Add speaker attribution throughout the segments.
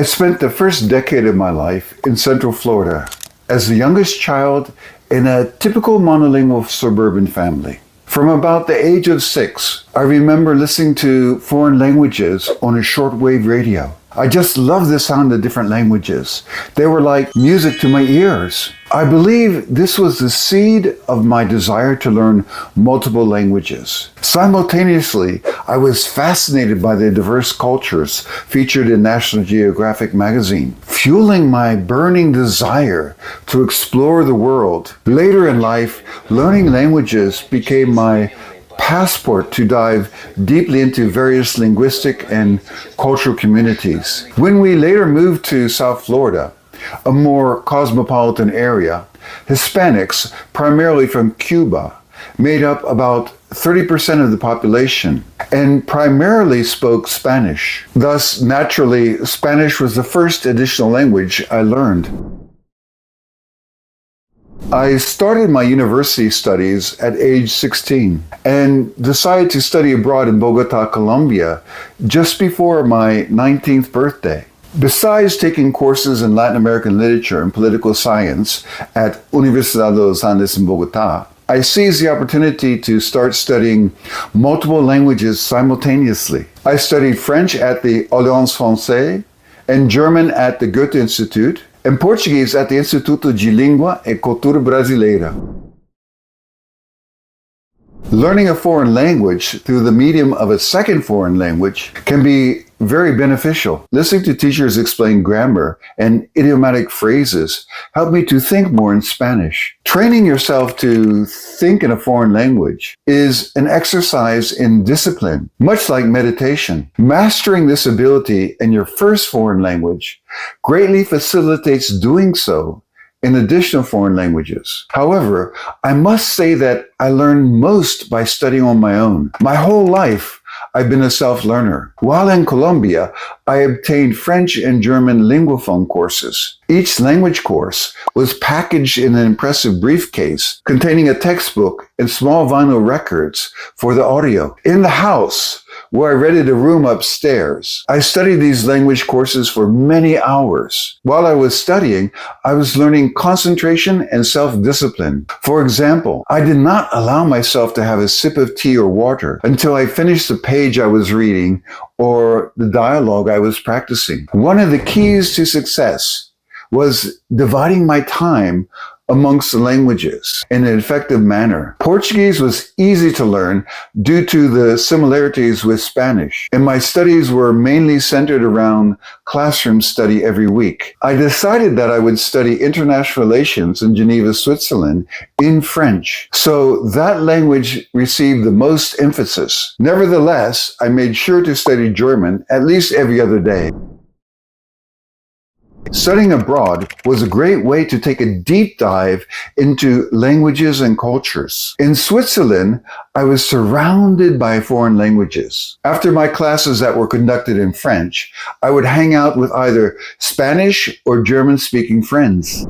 Speaker 1: I spent the first decade of my life in Central Florida as the youngest child in a typical monolingual suburban family. From about the age of 6, I remember listening to foreign languages on a shortwave radio. I just loved the sound of different languages. They were like music to my ears. I believe this was the seed of my desire to learn multiple languages. Simultaneously, I was fascinated by the diverse cultures featured in National Geographic magazine, fueling my burning desire to explore the world. Later in life, learning languages became my passport to dive deeply into various linguistic and cultural communities. When we later moved to South Florida, a more cosmopolitan area, Hispanics, primarily from Cuba, made up about 30% of the population and primarily spoke Spanish. Thus, naturally, Spanish was the first additional language I learned. I started my university studies at age 16 and decided to study abroad in Bogota, Colombia, just before my 19th birthday. Besides taking courses in Latin American literature and political science at Universidad de los Andes in Bogota, I seized the opportunity to start studying multiple languages simultaneously. I studied French at the Alliance Française and German at the Goethe Institute, and Portuguese at the Instituto de Língua e Cultura Brasileira. Learning a foreign language through the medium of a second foreign language can be very beneficial. Listening to teachers explain grammar and idiomatic phrases helped me to think more in Spanish. Training yourself to think in a foreign language is an exercise in discipline, much like meditation. Mastering this ability in your first foreign language greatly facilitates doing so in additional foreign languages. However, I must say that I learned most by studying on my own. My whole life, I've been a self-learner. While in Colombia, I obtained French and German linguaphone courses. Each language course was packaged in an impressive briefcase containing a textbook and small vinyl records for the audio. In the house, where I rented a room upstairs, I studied these language courses for many hours. While I was studying, I was learning concentration and self-discipline. For example, I did not allow myself to have a sip of tea or water until I finished the page I was reading or the dialogue I was practicing. One of the keys to success was dividing my time amongst the languages in an effective manner. Portuguese was easy to learn due to the similarities with Spanish, and my studies were mainly centered around classroom study every week. I decided that I would study international relations in Geneva, Switzerland in French, so that language received the most emphasis. Nevertheless, I made sure to study German at least every other day. Studying abroad was a great way to take a deep dive into languages and cultures. In Switzerland, I was surrounded by foreign languages. After my classes that were conducted in French, I would hang out with either Spanish or German-speaking friends.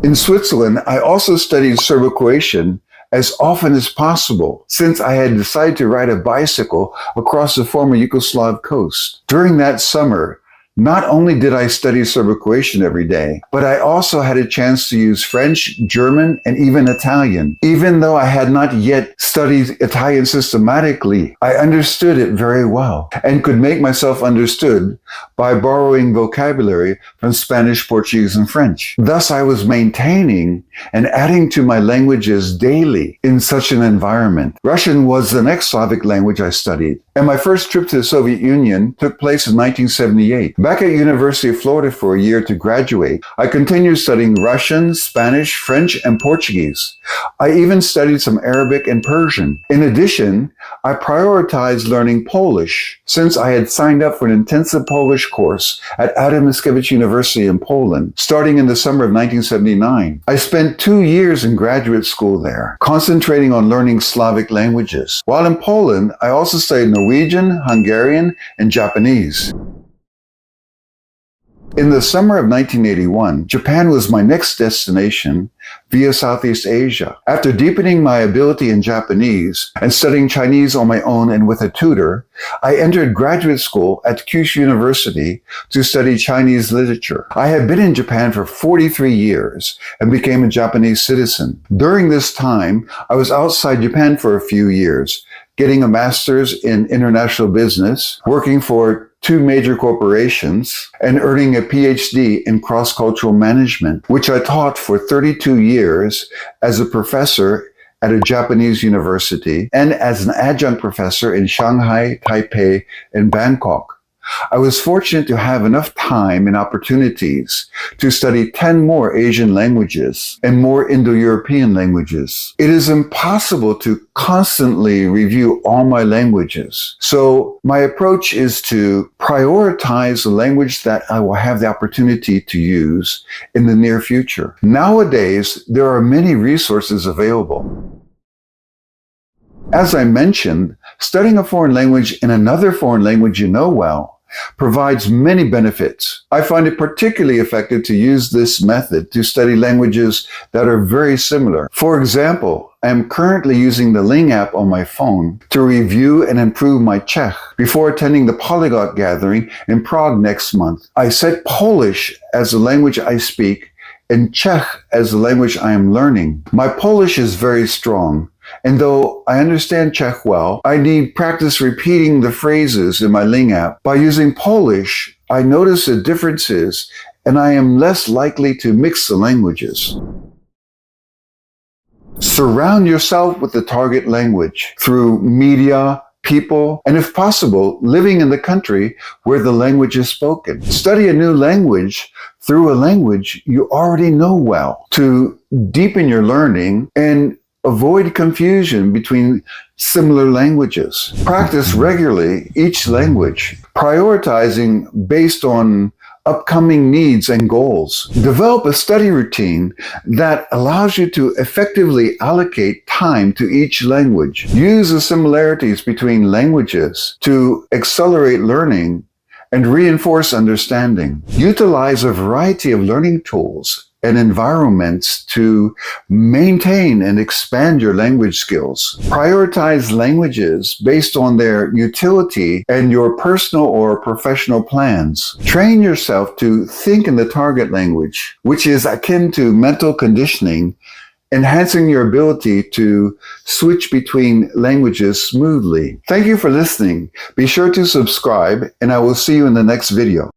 Speaker 1: In Switzerland, I also studied Serbo-Croatian as often as possible, since I had decided to ride a bicycle across the former Yugoslav coast. During that summer, not only did I study Serbo-Croatian every day, but I also had a chance to use French, German, and even Italian. Even though I had not yet studied Italian systematically, I understood it very well and could make myself understood by borrowing vocabulary from Spanish, Portuguese, and French. Thus, I was maintaining and adding to my languages daily in such an environment. Russian was the next Slavic language I studied, and my first trip to the Soviet Union took place in 1978. Back at University of Florida for a year to graduate, I continued studying Russian, Spanish, French, and Portuguese. I even studied some Arabic and Persian. In addition, I prioritized learning Polish since I had signed up for an intensive Polish course at Adam Mickiewicz University in Poland, starting in the summer of 1979. I spent 2 years in graduate school there, concentrating on learning Slavic languages. While in Poland, I also studied Norwegian, Hungarian, and Japanese. In the summer of 1981, Japan was my next destination via Southeast Asia. After deepening my ability in Japanese and studying Chinese on my own and with a tutor, I entered graduate school at Kyushu University to study Chinese literature. I had been in Japan for 43 years and became a Japanese citizen. During this time, I was outside Japan for a few years, getting a master's in international business, working for 2 major corporations, and earning a PhD in cross-cultural management, which I taught for 32 years as a professor at a Japanese university and as an adjunct professor in Shanghai, Taipei, and Bangkok. I was fortunate to have enough time and opportunities to study 10 more Asian languages and more Indo-European languages. It is impossible to constantly review all my languages. So my approach is to prioritize the language that I will have the opportunity to use in the near future. Nowadays, there are many resources available. As I mentioned, studying a foreign language in another foreign language you know well provides many benefits. I find it particularly effective to use this method to study languages that are very similar. For example, I am currently using the Ling app on my phone to review and improve my Czech before attending the Polyglot gathering in Prague next month. I set Polish as the language I speak and Czech as the language I am learning. My Polish is very strong, and though I understand Czech well, I need practice repeating the phrases in my Ling app. By using Polish, I notice the differences and I am less likely to mix the languages. Surround yourself with the target language through media, people, and if possible, living in the country where the language is spoken. Study a new language through a language you already know well to deepen your learning and avoid confusion between similar languages. Practice regularly each language, prioritizing based on upcoming needs and goals. Develop a study routine that allows you to effectively allocate time to each language. Use the similarities between languages to accelerate learning and reinforce understanding. Utilize a variety of learning tools and environments to maintain and expand your language skills. Prioritize languages based on their utility and your personal or professional plans. Train yourself to think in the target language, which is akin to mental conditioning, enhancing your ability to switch between languages smoothly. Thank you for listening. Be sure to subscribe, and I will see you in the next video.